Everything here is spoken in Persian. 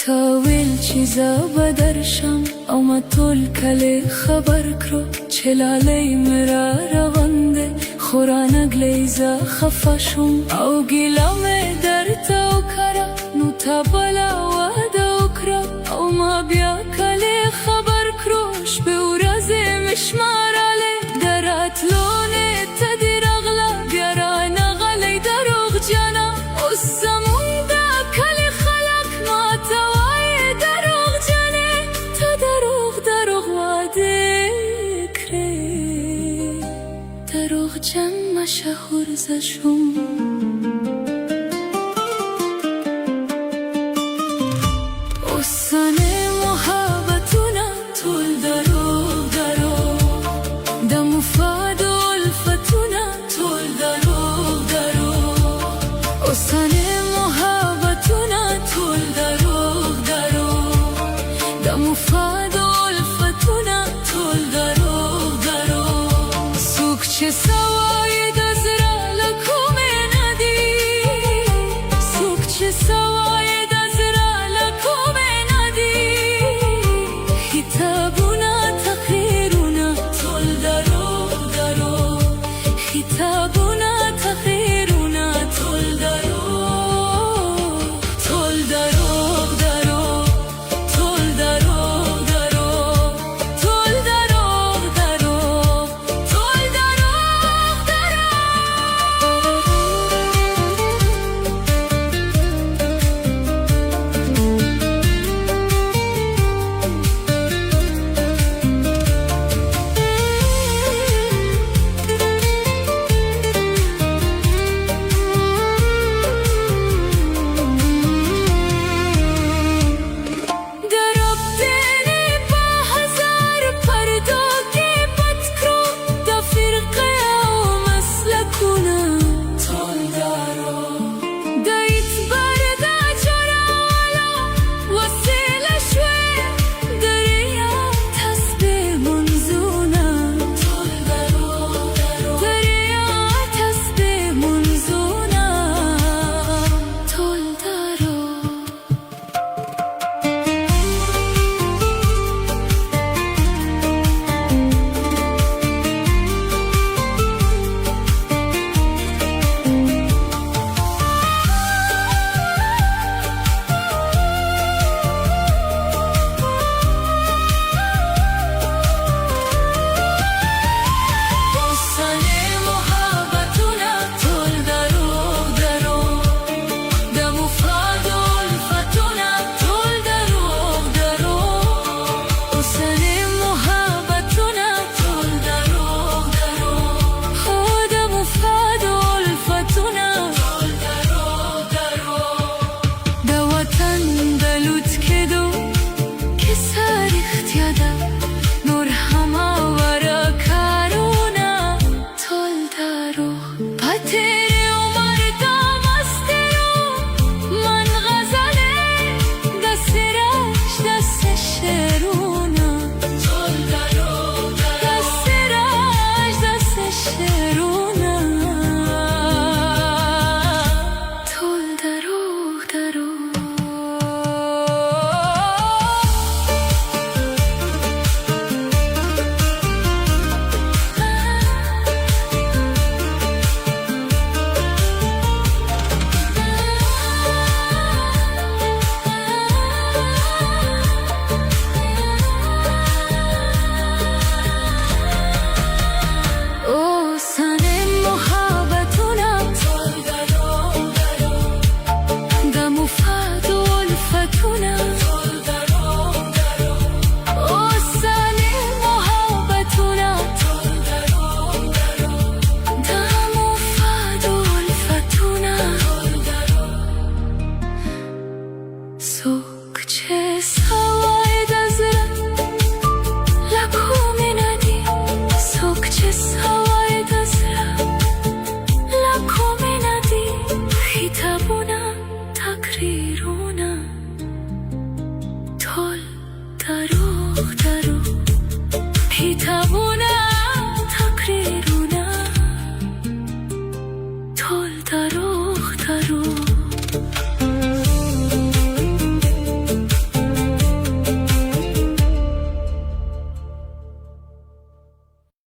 تاویل چیزا بدرشم اما طول کلی خبر کرو چلالی مرا روانده خورانگ لیزا خفاشم او گیلام در تاو کرا نو تابلا وادا کرا او ما بیا کلی خبر کروش به ورز مشماراله درات لونه تدیر اغلا بیارا نغلی دروغ جانا اسمون دا کلی خلق ما توای دروغ جانه تا دروغ واده کری دروغ جن مشهور زشم اسانه محبتونا طول دروغ دم فاد الفتونا طول دروغ اسانه محبتونا طول دروغ دم فاد الفتونا طول دروغ سوک چه سوای دزرا لکومه ندی سوک چه سوای